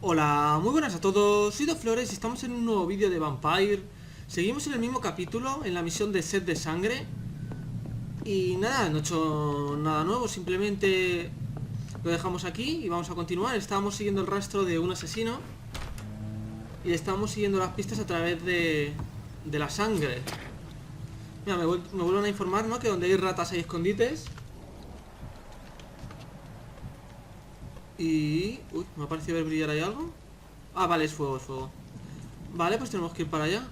Hola, muy buenas a todos, soy Dosflores y estamos en un nuevo vídeo de Vampire. Seguimos en el mismo capítulo, en la misión de Sed de Sangre. Y nada, no he hecho nada nuevo, simplemente lo dejamos aquí y vamos a continuar. Estábamos siguiendo el rastro de un asesino y estábamos siguiendo las pistas a través de la sangre. Mira, me vuelven a informar, ¿no? Que donde hay ratas hay escondites. Y... uy, me ha parecido ver brillar ahí algo. Ah, vale, es fuego, es fuego. Vale, pues tenemos que ir para allá.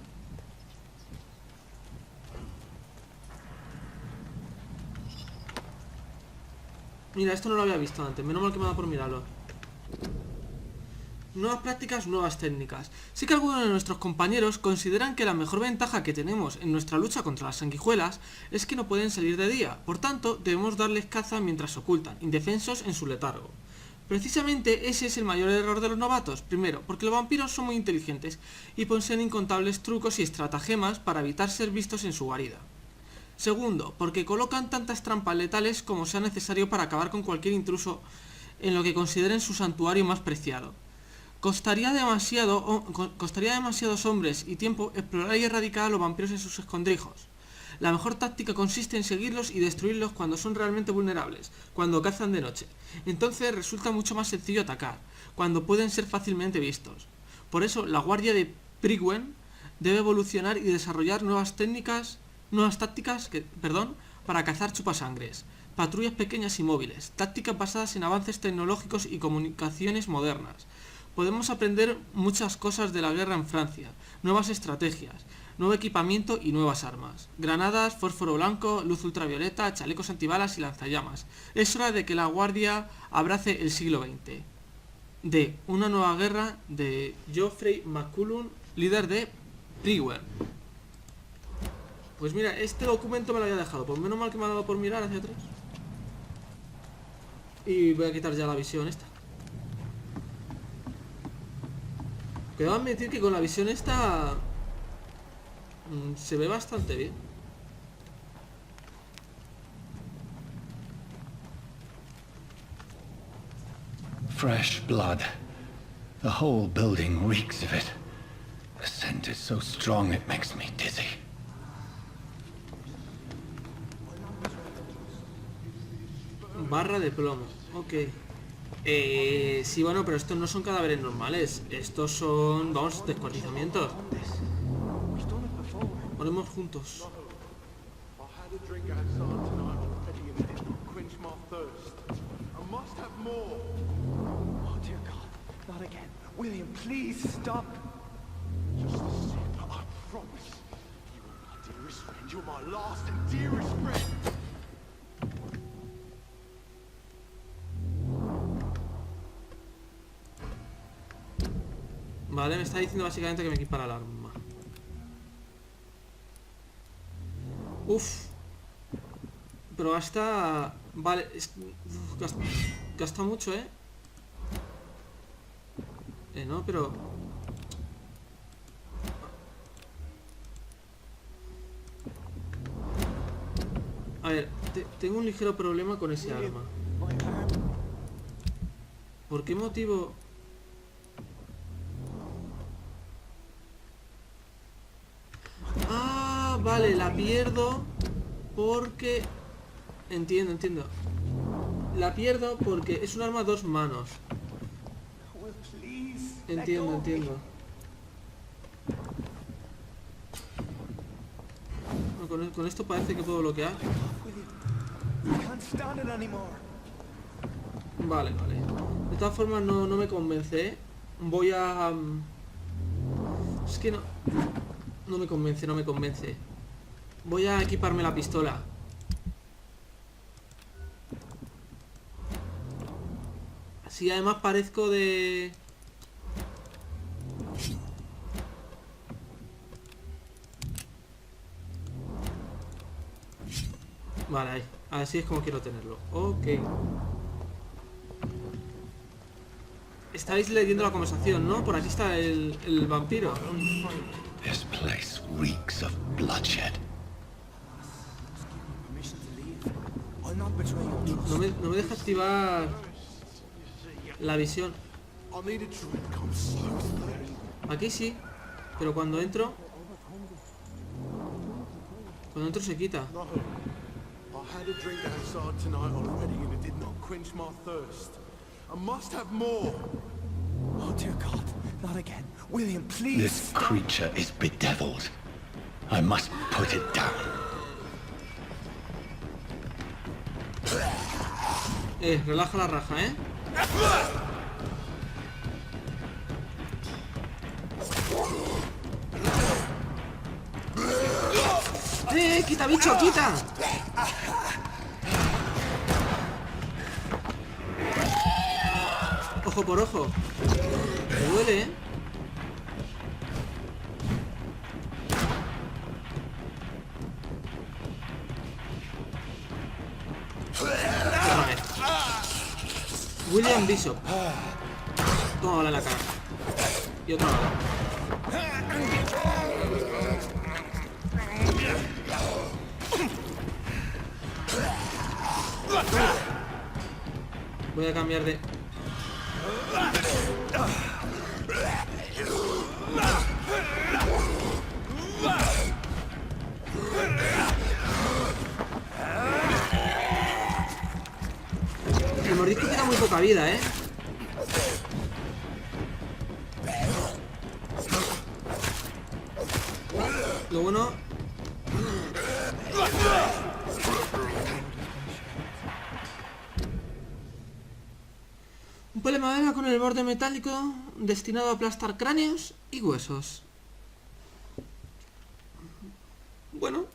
Mira, esto no lo había visto antes, menos mal que me da por mirarlo. Nuevas prácticas, nuevas técnicas. Sí que algunos de nuestros compañeros consideran que la mejor ventaja que tenemos en nuestra lucha contra las sanguijuelas es que no pueden salir de día. Por tanto, debemos darles caza mientras se ocultan, indefensos en su letargo. Precisamente ese es el mayor error de los novatos. Primero, porque los vampiros son muy inteligentes y poseen incontables trucos y estratagemas para evitar ser vistos en su guarida. Segundo, porque colocan tantas trampas letales como sea necesario para acabar con cualquier intruso en lo que consideren su santuario más preciado. Costaría demasiados hombres y tiempo explorar y erradicar a los vampiros en sus escondrijos. La mejor táctica consiste en seguirlos y destruirlos cuando son realmente vulnerables, cuando cazan de noche. Entonces resulta mucho más sencillo atacar, cuando pueden ser fácilmente vistos. Por eso, la guardia de Prigwen debe evolucionar y desarrollar nuevas tácticas para cazar chupasangres, patrullas pequeñas y móviles, tácticas basadas en avances tecnológicos y comunicaciones modernas. Podemos aprender muchas cosas de la guerra en Francia, nuevas estrategias, nuevo equipamiento y nuevas armas. Granadas, fósforo blanco, luz ultravioleta, chalecos antibalas y lanzallamas. Es hora de que la guardia abrace el siglo XX. D. Una nueva guerra de Geoffrey McCullum, líder de Prigwen. Pues mira, este documento me lo había dejado, pues menos mal que me ha dado por mirar hacia atrás. Y voy a quitar ya la visión esta. Que debo admitir que con la visión esta se ve bastante bien. Fresh blood. The whole building reeks of it. The scent is so strong it makes me dizzy. Barra de plomo, ok. Sí, bueno, pero estos no son cadáveres normales. Estos son, vamos, descuartizamientos. Ponemos juntos. William, please stop. Just a sip, I promise. You are my dearest friend. You're my last and dearest friend. Vale, me está diciendo básicamente que me equipa la arma. Uf. Pero gasta... Vale, gasta mucho, ¿eh? No, pero... A ver, tengo un ligero problema con ese arma. ¿Por qué motivo...? Ah, vale, la pierdo porque... Entiendo. La pierdo porque es un arma a dos manos. Entiendo. Con esto parece que puedo bloquear. Vale. De todas formas no me convence, ¿eh? Voy a... Es que no me convence. Voy a equiparme la pistola. Así además parezco de... Vale, ahí. Así es como quiero tenerlo. Ok. Estáis leyendo la conversación, ¿no? Por aquí está el vampiro. This place reeks of bloodshed. No me deja activar la visión. I need a drink. I'm so thirsty. Aquí sí, pero cuando entro se quita. No. I had a drink outside tonight already and it did not quench my thirst. I must have more. Oh dear God, not again. William, please. This creature is bedeviled. I must put it down. Relaja la raja, Quita, bicho, quita. Ojo por ojo. Me duele, Otra vez. William Bishop. Toma bala en la cara. Y otra bala. Voy a cambiar de... El mordisco tiene muy poca vida, Lo bueno... Un palo de madera con el borde metálico destinado a aplastar cráneos y huesos. Bueno.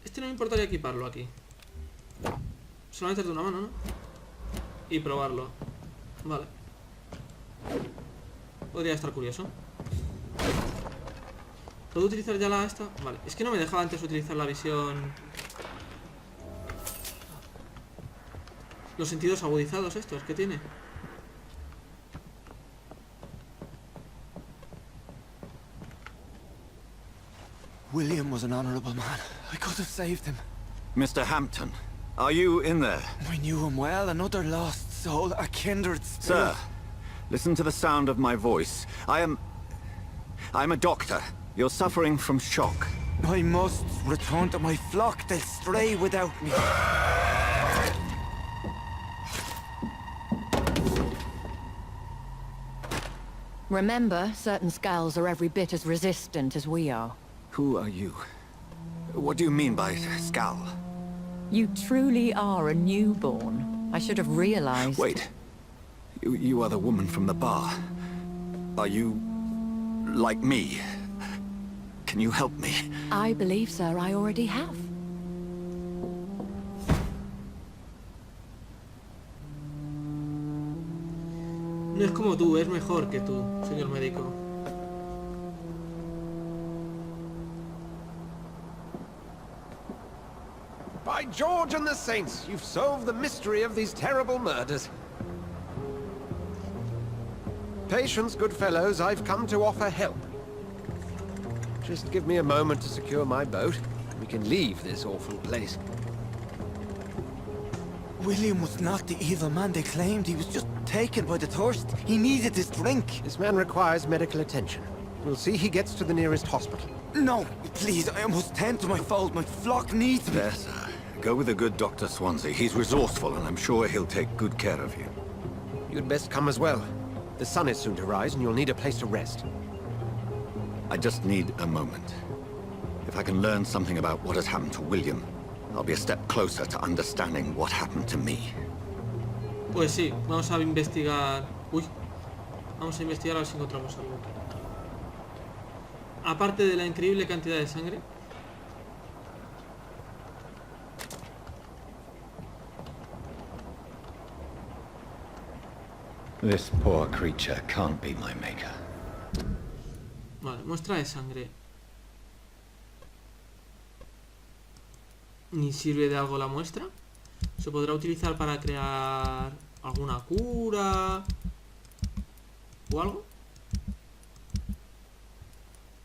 Este no me importaría equiparlo aquí. Solamente de una mano, ¿no? Y probarlo. Vale. Podría estar curioso. ¿Puedo utilizar ya la esta? Vale. Es que no me dejaba antes utilizar la visión... Los sentidos agudizados estos que tiene. William was an honorable man. I could have saved him. Mr. Hampton, are you in there? I knew him well, another lost soul, a kindred spirit. Sir, listen to the sound of my voice. I'm a doctor. You're suffering from shock. I must return to my flock. They'll stray without me. Remember, certain skulls are every bit as resistant as we are. Who are you? What do you mean by Skal? You truly are a newborn. I should have realized. Wait. You are the woman from the bar. Are you... like me? Can you help me? I believe, sir, I already have. No es como tú, es mejor que tú, señor médico. By George and the Saints, you've solved the mystery of these terrible murders. Patience, good fellows, I've come to offer help. Just give me a moment to secure my boat. We can leave this awful place. William was not the evil man they claimed. He was just taken by the thirst. He needed this drink. This man requires medical attention. We'll see he gets to the nearest hospital. No, please, I must tend to my fold. My flock needs me. There, sir. Go with the good Dr. Swansea. He's resourceful, and I'm sure he'll take good care of you. You'd best come as well. The sun is soon to rise, and you'll need a place to rest. I just need a moment. If I can learn something about what has happened to William, I'll be a step closer to understanding what happened to me. Pues sí, vamos a investigar... Uy. Vamos a investigar a ver si encontramos algo. Aparte de la increíble cantidad de sangre. This poor creature can't be my maker. Vale, muestra de sangre. ¿Ni sirve de algo la muestra? ¿Se podrá utilizar para crear alguna cura? ¿O algo?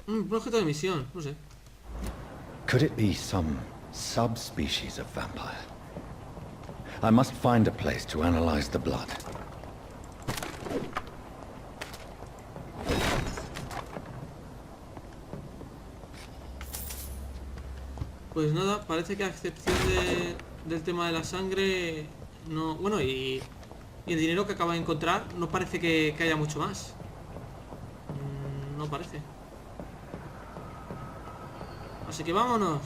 Un objeto de misión, no sé. Could it be some subspecies of vampire? I must find a place to analyze the blood. Pues nada, parece que a excepción del tema de la sangre, no, bueno, y el dinero que acaba de encontrar, no parece que haya mucho más. No parece. Así que vámonos.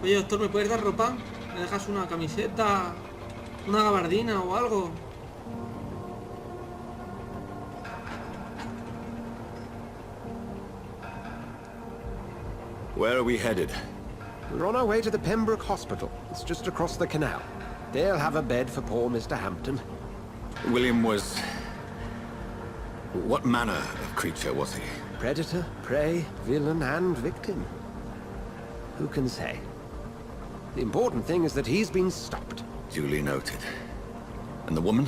Oye, doctor, ¿me puedes dar ropa? ¿Me dejas una camiseta, una gabardina o algo? Where are we headed? We're on our way to the Pembroke Hospital. It's just across the canal. They'll have a bed for poor Mr. Hampton. William was... What manner of creature was he? Predator, prey, villain, and victim. Who can say? The important thing is that he's been stopped. Duly noted. And the woman?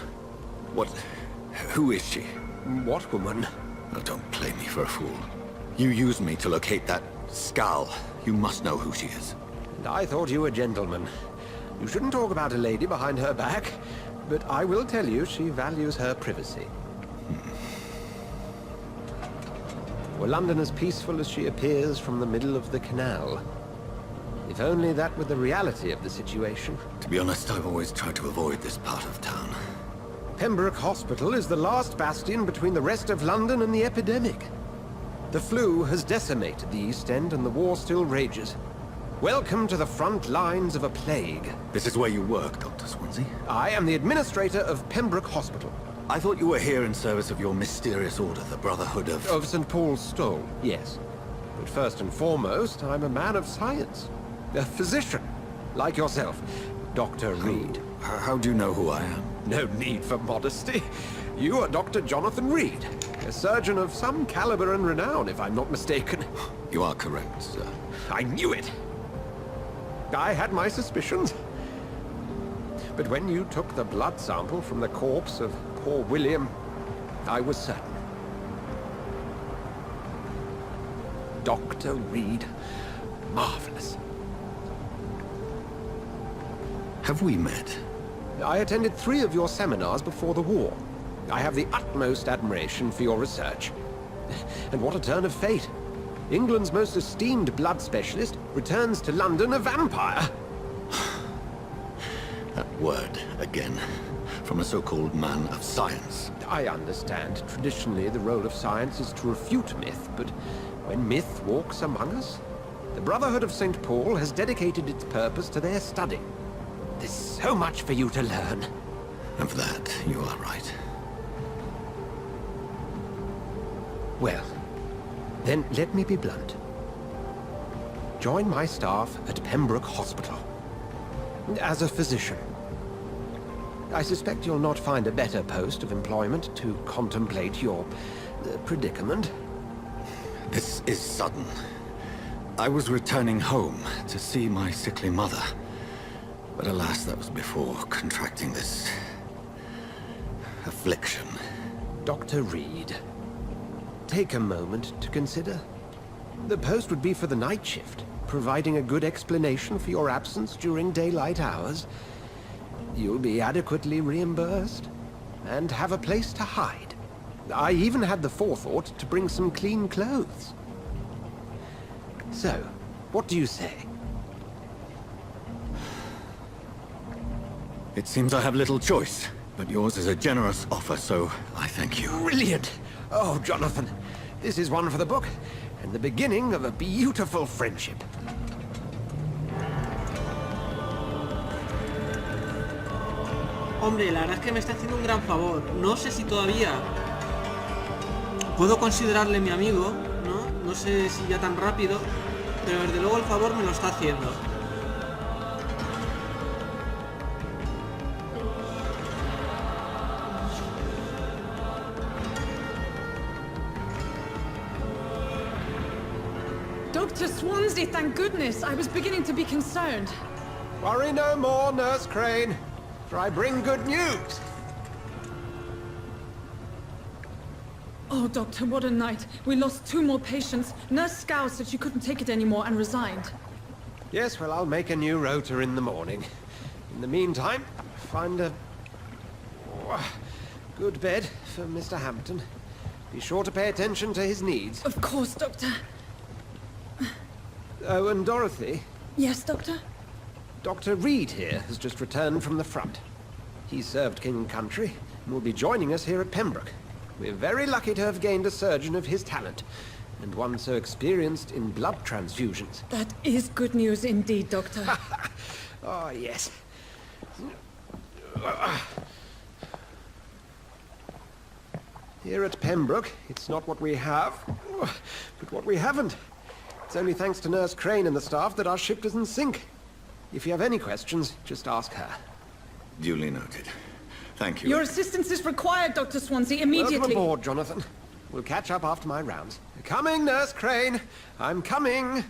What... Who is she? What woman? Oh, don't play me for a fool. You used me to locate that skull. You must know who she is. And I thought you a gentleman. You shouldn't talk about a lady behind her back, but I will tell you she values her privacy. Were London as peaceful as she appears from the middle of the canal? If only that were the reality of the situation. To be honest, I've always tried to avoid this part of town. Pembroke Hospital is the last bastion between the rest of London and the epidemic. The flu has decimated the East End and the war still rages. Welcome to the front lines of a plague. This is where you work, Dr. Swansea? I am the administrator of Pembroke Hospital. I thought you were here in service of your mysterious order, the Brotherhood of... Of St. Paul's Stole, yes. But first and foremost, I'm a man of science. A physician, like yourself, Dr. Reed. How do you know who I am? No need for modesty. You are Dr. Jonathan Reed, a surgeon of some caliber and renown, if I'm not mistaken. You are correct, sir. I knew it! I had my suspicions. But when you took the blood sample from the corpse of poor William, I was certain. Dr. Reed. Marvelous. Have we met? I attended 3 of your seminars before the war. I have the utmost admiration for your research. And what a turn of fate. England's most esteemed blood specialist returns to London a vampire. That word, again. From a so-called man of science. I understand. Traditionally, the role of science is to refute myth, but when myth walks among us, the Brotherhood of St. Paul has dedicated its purpose to their study. There's so much for you to learn. And for that, you are right. Well, then let me be blunt. Join my staff at Pembroke Hospital. As a physician. I suspect you'll not find a better post of employment to contemplate your predicament. This is sudden. I was returning home to see my sickly mother. But alas, that was before contracting this... affliction. Dr. Reed, take a moment to consider. The post would be for the night shift, providing a good explanation for your absence during daylight hours. You'll be adequately reimbursed, and have a place to hide. I even had the forethought to bring some clean clothes. So, what do you say? It seems I have little choice, but yours is a generous offer, so I thank you. Brilliant! Oh, Jonathan, this is one for the book, and the beginning of a beautiful friendship. Hombre, la verdad es que me está haciendo un gran favor. No sé si todavía puedo considerarle mi amigo, ¿no? No sé si ya tan rápido, pero desde luego el favor me lo está haciendo. Dr. Swansea, thank goodness. I was beginning to be concerned. Worry no more, Nurse Crane, for I bring good news. Oh, Doctor, what a night. We lost 2 more patients. Nurse Scow said she couldn't take it anymore and resigned. Yes, well, I'll make a new rota in the morning. In the meantime, find a good bed for Mr. Hampton. Be sure to pay attention to his needs. Of course, Doctor. Oh, and Dorothy, Yes, Doctor? Dr. Reed here has just returned from the front. He served King and Country and will be joining us here at Pembroke. We're very lucky to have gained a surgeon of his talent, and one so experienced in blood transfusions. That is good news indeed, Doctor. Oh, yes. Here at Pembroke, it's not what we have, but what we haven't. It's only thanks to Nurse Crane and the staff that our ship doesn't sink. If you have any questions, just ask her. Duly noted. Thank you. Your assistance is required, Dr. Swansea, immediately. Welcome aboard, Jonathan. We'll catch up after my rounds. Coming, Nurse Crane. I'm coming.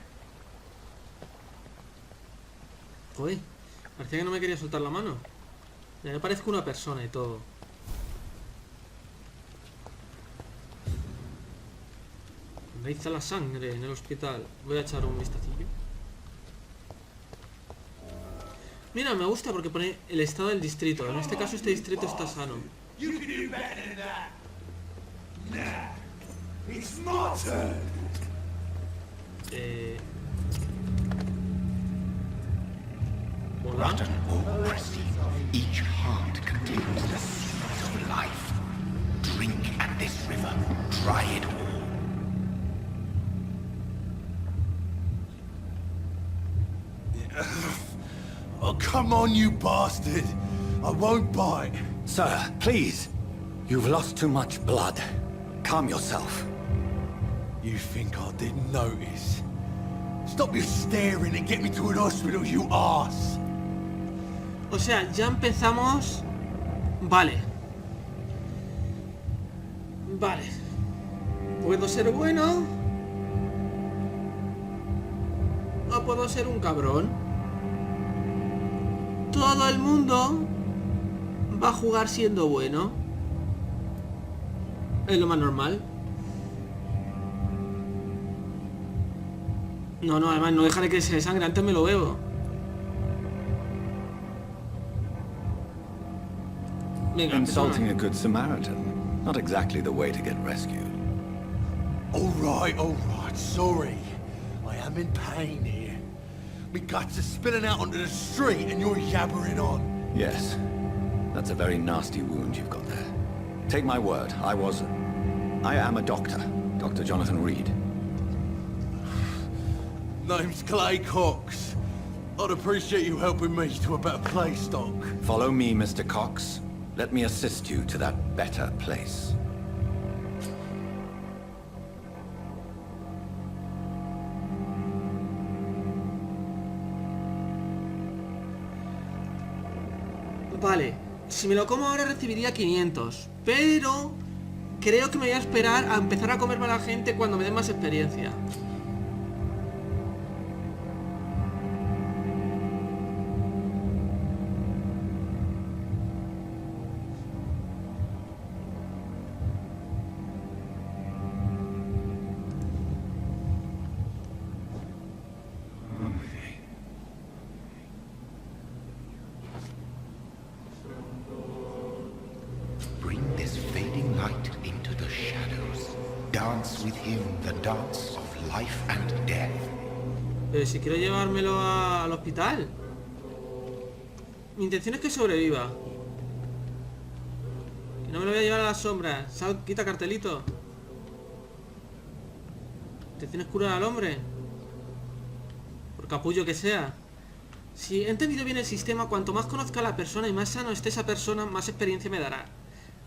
Uy, parecía que no me quería soltar la mano. Ya me parezco una persona y todo. Me hizo la sangre en el hospital. Voy a echar un vistacillo. Mira, me gusta porque pone el estado del distrito. En este caso este distrito está sano. Hola. Rotten or pristine, each heart contains the seeds of life. Drink at this river, try it all. Oh, come on, you bastard! I won't bite. Sir, please. You've lost too much blood. Calm yourself. You think I didn't notice? Stop your staring and get me to an hospital, you arse! O sea, ya empezamos... Vale. Vale. ¿Puedo ser bueno? ¿O puedo ser un cabrón? Todo el mundo va a jugar siendo bueno. Es lo más normal. No, además no dejaré que se desangre, antes me lo bebo. Venga, Insulting a good Samaritan. Not exactly the way to get rescued. All right, sorry. I am in pain here. My guts are spilling out onto the street and you're yabbering on. Yes. That's a very nasty wound you've got there. Take my word, I am a doctor. Dr. Jonathan Reed. Name's Clay Cox. I'd appreciate you helping me to a better place, Doc. Follow me, Mr. Cox. Let me assist you to that better place. Vale, si me lo como ahora recibiría 500, pero creo que me voy a esperar a empezar a comerme a la gente cuando me den más experiencia. Bring this fading light into the shadows. Dance with him the dance of life and death. Pero si quiero llevármelo al hospital. Mi intención es que sobreviva. Que no me lo voy a llevar a las sombras. Sal, quita cartelito. Intención es curar al hombre. Por capullo que sea. Si he entendido bien el sistema, cuanto más conozca a la persona y más sano esté esa persona, más experiencia me dará.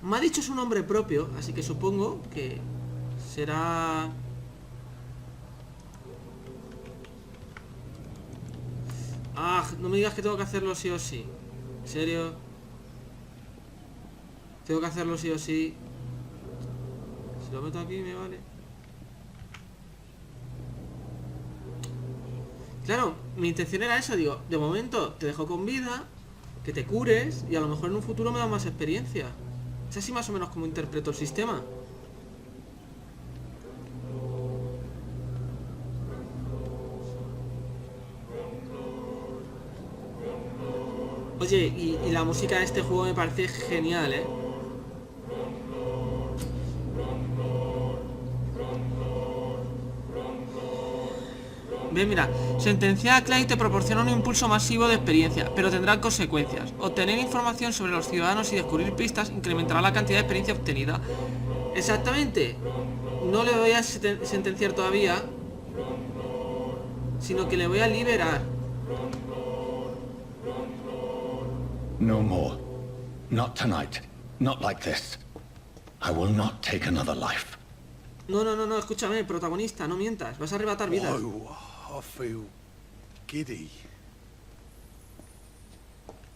Me ha dicho su nombre propio, así que supongo que será... Ah, no me digas que tengo que hacerlo sí o sí. ¿En serio? Tengo que hacerlo sí o sí. Si lo meto aquí me vale. Claro, mi intención era eso, digo, de momento te dejo con vida, que te cures y a lo mejor en un futuro me da más experiencia. Es así más o menos como interpreto el sistema. Oye, y la música de este juego me parece genial, ¿eh? Ven, mira, sentencia a Clay te proporciona un impulso masivo de experiencia, pero tendrá consecuencias. Obtener información sobre los ciudadanos y descubrir pistas incrementará la cantidad de experiencia obtenida. Exactamente. No le voy a sentenciar todavía, sino que le voy a liberar. No more. Not tonight. Not like this. I will not take another life. No, escúchame, protagonista, no mientas. Vas a arrebatar vidas. Oh, I feel giddy.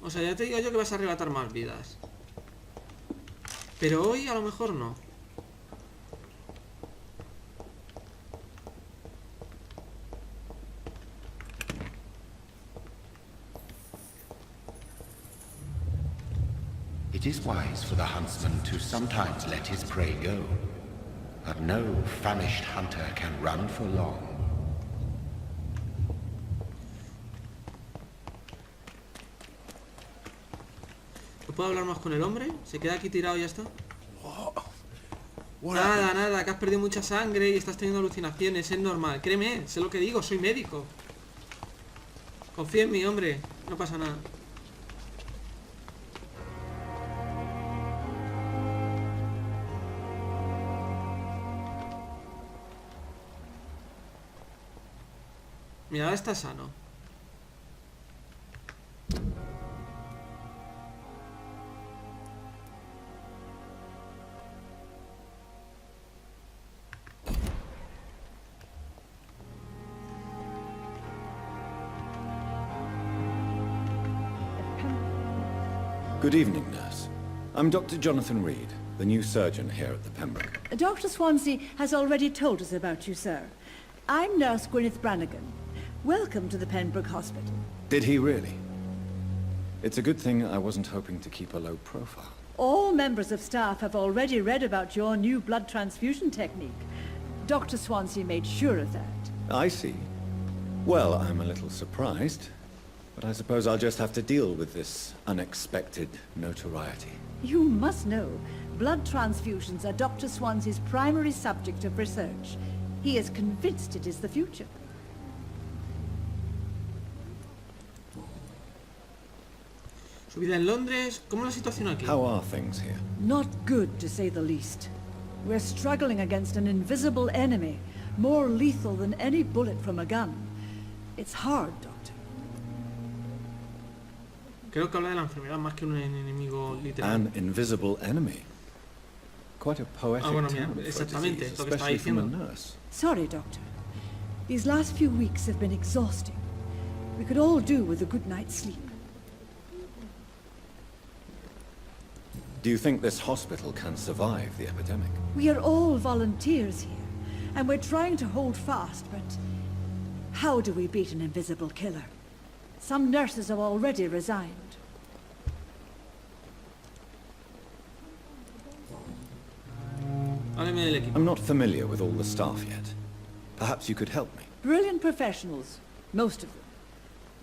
O sea, ya te digo yo que vas a arrebatar más vidas. Pero hoy a lo mejor no. It is wise for the huntsman to sometimes let his prey go, but no famished hunter can run for long. ¿No puedo hablar más con el hombre? ¿Se queda aquí tirado y ya está? What Nada, que has perdido mucha sangre y estás teniendo alucinaciones, es normal. Créeme, sé lo que digo, soy médico. Confía en mí, hombre, no pasa nada. Mira, ahora está sano. Good evening, nurse. I'm Dr. Jonathan Reed, the new surgeon here at the Pembroke. Dr. Swansea has already told us about you, sir. I'm Nurse Gwyneth Brannigan. Welcome to the Pembroke Hospital. Did he really? It's a good thing I wasn't hoping to keep a low profile. All members of staff have already read about your new blood transfusion technique. Dr. Swansea made sure of that. I see. Well, I'm a little surprised, but I suppose I'll just have to deal with this unexpected notoriety. You must know, blood transfusions are Dr. Swansea's primary subject of research. He is convinced it is the future. Su vida en Londres, ¿cómo es la situación aquí? How are things here? Not good, to say the least. We're struggling against an invisible enemy, more lethal than any bullet from a gun. It's hard, Doctor. Creo que habla de la enfermedad más que un enemigo literal. An invisible enemy. Quite a poetic bueno, term mira, for a exactamente, disease, lo que estaba especially from a diciendo. nurse. Sorry, Doctor. These last few weeks have been exhausting. We could all do with a good night's sleep. Do you think this hospital can survive the epidemic? We are all volunteers here, and we're trying to hold fast, but how do we beat an invisible killer? Some nurses have already resigned. Hábleme del equipo. I'm not familiar with all the staff yet. Perhaps you could help me. Brilliant professionals, most of them.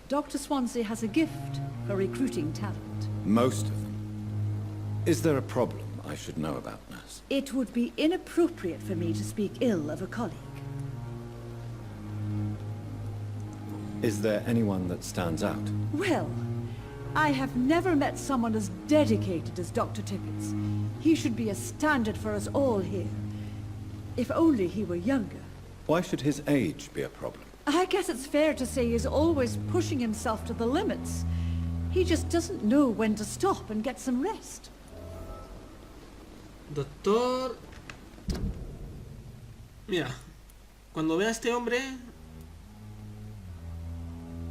Dr. Swansea has a gift for recruiting talent. Most of them. Is there a problem I should know about, nurse? It would be inappropriate for me to speak ill of a colleague. Is there anyone that stands out? Well, I have never met someone as dedicated as Dr. Tippett. He should be a standard for us all here. If only he were younger. Why should his age be a problem? I guess it's fair to say he's always pushing himself to the limits. He just doesn't know when to stop and get some rest. Doctor... Mira, cuando vea a este hombre...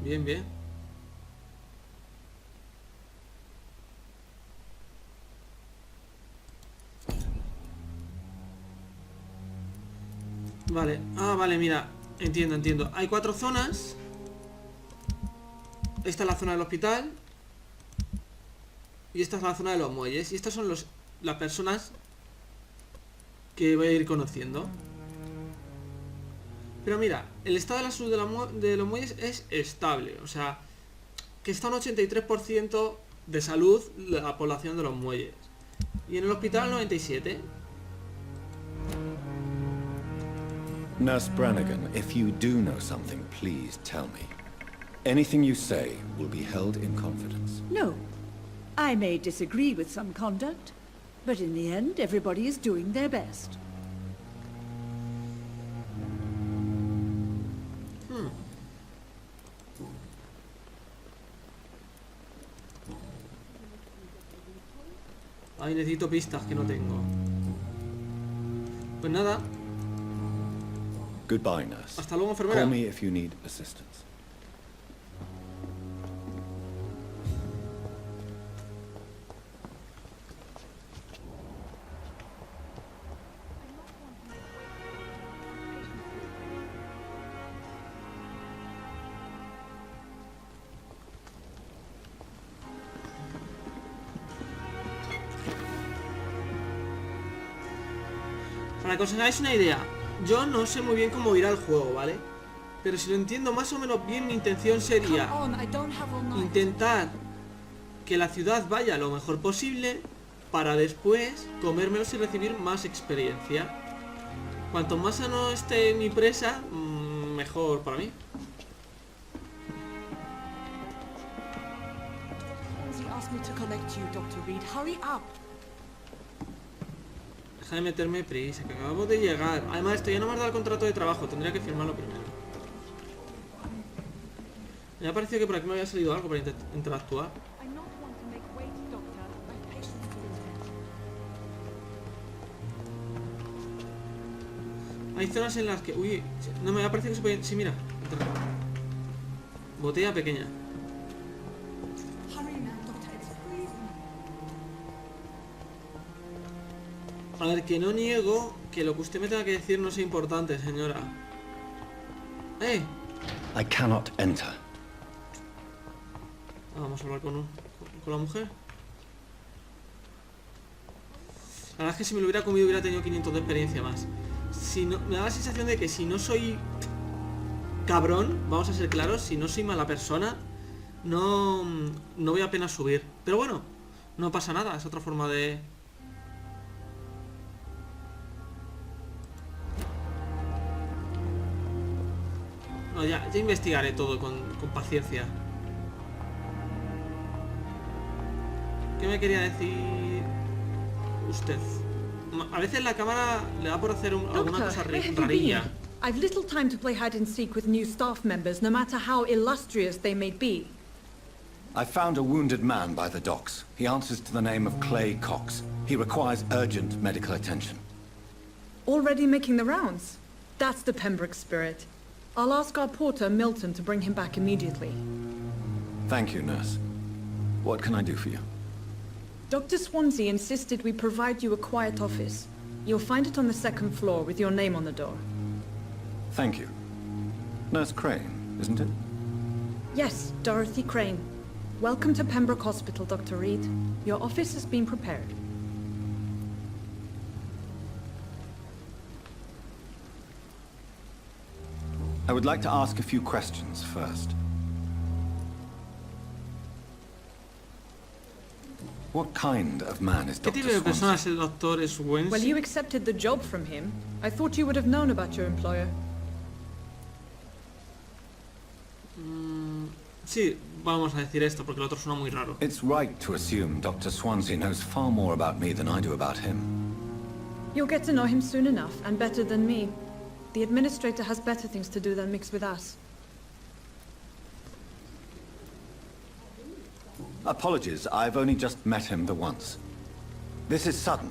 Bien, bien. Vale, vale, mira, entiendo. Hay 4 zonas. esta es la zona del hospital. Y esta es la zona de los muelles. Y estas son las personas que voy a ir conociendo. Pero mira, el estado de la salud de los muelles es estable. O sea, que está un 83% de salud la población de los muelles. Y en el hospital 97%. Nurse Brannigan, if you do know something, please tell me. Anything you say will be held in confidence. No. I may disagree with some conduct, but in the end, everybody is doing their best. Ay, necesito pistas que no tengo. Pues nada. Goodbye, nurse. Hasta luego, enfermera. Call me if you need assistance. Para que os hagáis una idea, yo no sé muy bien cómo irá el juego, ¿vale? Pero si lo entiendo más o menos bien, mi intención sería intentar que la ciudad vaya lo mejor posible para después comérmelos y recibir más experiencia. Cuanto más sano esté mi presa, mejor para mí. Deja de meterme prisa, que acabamos de llegar. Además, esto ya no me ha dado el contrato de trabajo, tendría que firmarlo primero. Me ha parecido que por aquí me había salido algo para interactuar. Hay zonas en las que... Uy, no me ha parecido que se puede... Sí, mira. Botella pequeña. A ver, que no niego que lo que usted me tenga que decir no sea importante, señora. ¡Eh! I cannot enter. Vamos a hablar con la mujer. La verdad es que si me lo hubiera comido hubiera tenido 500 de experiencia más. Si no, me da la sensación de que si no soy cabrón, vamos a ser claros, si no soy mala persona, no voy a apenas subir. Pero bueno, no pasa nada, es otra forma de... No, ya investigaré todo con paciencia. ¿Qué me quería decir usted? A veces la cámara le da por hacer alguna cosa rarilla. I've little time to play hide and seek with new staff members, no matter how illustrious they may be. I found a wounded man by the docks. He answers to the name of Clay Cox. He requires urgent medical attention. Already making the rounds? That's the Pembroke spirit. I'll ask our porter, Milton, to bring him back immediately. Thank you, nurse. What can I do for you? Dr. Swansea insisted we provide you a quiet office. You'll find it on the second floor with your name on the door. Thank you. Nurse Crane, isn't it? Yes, Dorothy Crane. Welcome to Pembroke Hospital, Dr. Reed. Your office has been prepared. I would like to ask a few questions first. What kind of man is ¿Qué Dr. tipo de persona es Swansea? el doctor Swansea? Well, you accepted the job from him. I thought you would have known about your employer. Sí, vamos a decir esto porque el otro suena muy raro. It's right to assume Dr. Swansea knows far more about me than I do about him. You'll get to know him soon enough, and better than me. The administrator has better things to do than mix with us. Apologies, I've only just met him the once. This is sudden.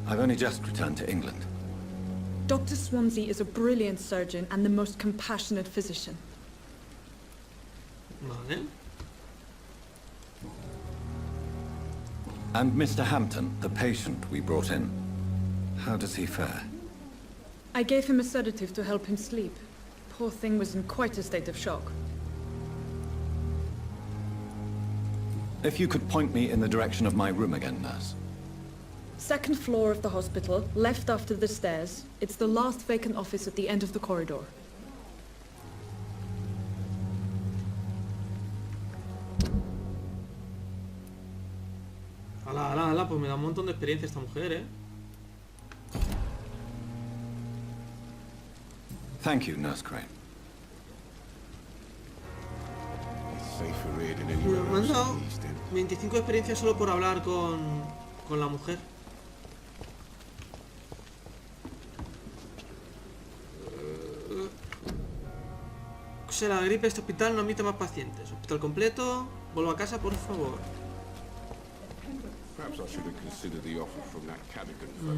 I've only just returned to England. Dr. Swansea is a brilliant surgeon and the most compassionate physician. Vale. And Mr. Hampton, the patient we brought in, how does he fare? I gave him a sedative to help him sleep. Poor thing was in quite a state of shock. If you could point me in the direction of my room again, nurse. Second floor of the hospital, left after the stairs. It's the last vacant office at the end of the corridor. Ala, ala, ala, pues me da un montón de experiencia esta mujer, ¿eh? Thank you, Nurse Crane. It's safer here than Me anywhere han else in dado the East End. 25 de experiencia solo por hablar con la mujer. La gripe, este hospital no admite más pacientes. Hospital completo, vuelvo a casa, por favor. Perhaps I should have considered the offer from that Cadogan fellow.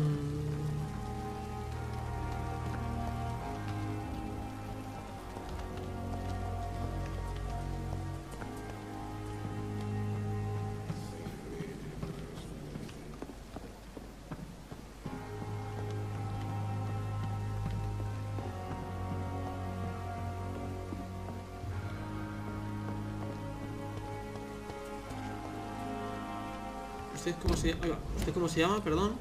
¿Usted cómo se llama? ¿Usted cómo se llama? Perdón.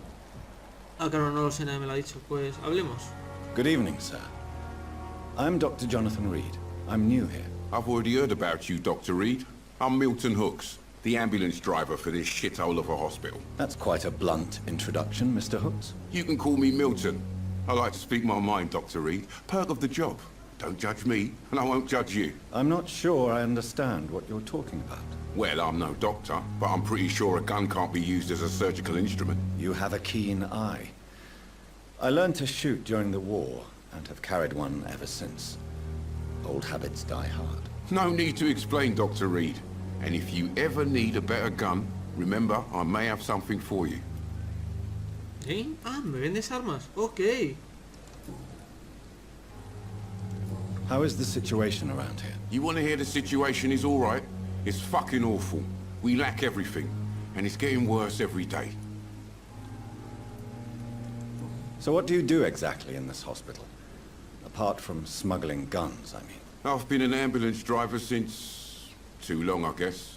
Ah, claro, no lo sé, nadie me lo ha dicho. Pues hablemos. Good evening, sir. I'm Dr. Jonathan Reed. I'm new here. I've already heard about you, Dr. Reed. I'm Milton Hooks, the ambulance driver for this shithole of a hospital. That's quite a blunt introduction, Mr. Hooks. You can call me Milton. I like to speak my mind, Dr. Reed. Perk of the job. Don't judge me, and I won't judge you. I'm not sure I understand what you're talking about. Well, I'm no doctor, but I'm pretty sure a gun can't be used as a surgical instrument. You have a keen eye. I learned to shoot during the war, and have carried one ever since. Old habits die hard. No need to explain, Dr. Reed. And if you ever need a better gun, remember, I may have something for you. ¿Eh? Ah, me vendes armas. Ok. How is the situation around here? You want to hear the situation is all right? It's fucking awful. We lack everything, and it's getting worse every day. So what do you do exactly in this hospital? Apart from smuggling guns, I mean. I've been an ambulance driver since... too long, I guess.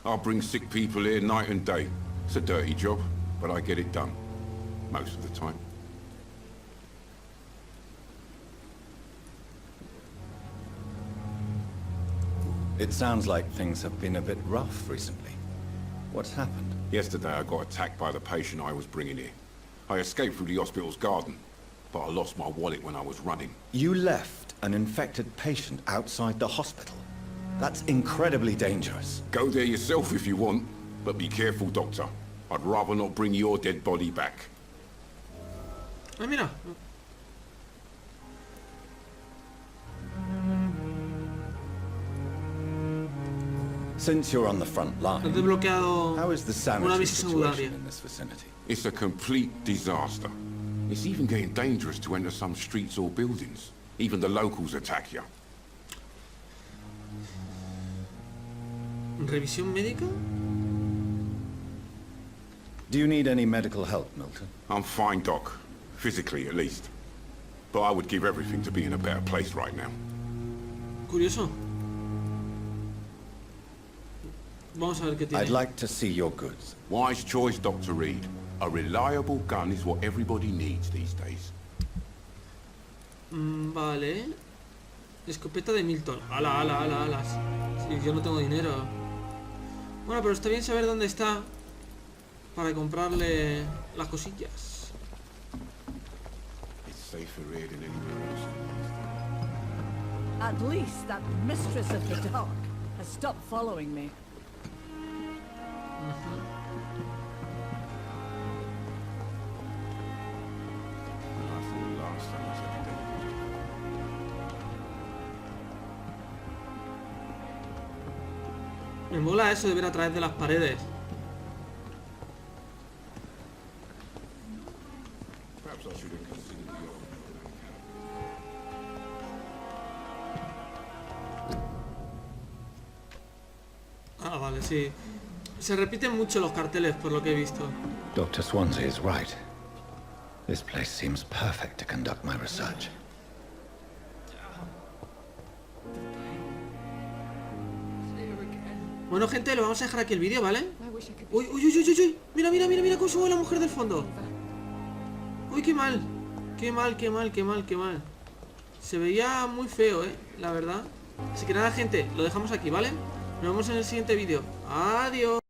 I bring sick people here night and day. It's a dirty job, but I get it done. Most of the time. It sounds like things have been a bit rough recently. What's happened? Yesterday I got attacked by the patient I was bringing here. I escaped through the hospital's garden, but I lost my wallet when I was running. You left an infected patient outside the hospital? That's incredibly dangerous. Go there yourself if you want, but be careful, Doctor. I'd rather not bring your dead body back. Ah, mira. Since you're on the front He line, desbloqueado how is the una sanitary visa secundaria. situation in this vicinity? It's a complete disaster. It's even getting dangerous to enter some streets or buildings. Even the locals attack you. ¿Revisión médica? Do you need any medical help, Milton? I'm fine, Doc. Physically, at least. But I would give everything to be in a better place right now. Curioso. Vamos a ver qué tiene. I'd like to see your goods. Wise choice, Dr. Reed. A reliable gun is what everybody needs these days. Vale. Escopeta de Milton. Ala, ala, ala, alas. Sí, yo no tengo dinero. Bueno, pero está bien saber dónde está para comprarle las cosillas. It's safer here than anywhere else. At least that mistress of the dark has stopped following me. I thought last time was every day. Me mola eso de ver a través de las paredes. Perhaps I should have considered the offer. Ah, vale, sí. Se repiten mucho los carteles por lo que he visto. Dr. Swansea is right. This place seems perfect to conduct my research. Bueno, gente, lo vamos a dejar aquí el vídeo, ¿vale? Uy, uy, uy, uy, uy. Mira, mira, mira, mira cómo sube la mujer del fondo. Uy, qué mal. Qué mal, qué mal, qué mal, qué mal. Se veía muy feo, la verdad. Así que nada, gente, lo dejamos aquí, ¿vale? Nos vemos en el siguiente vídeo. Adiós.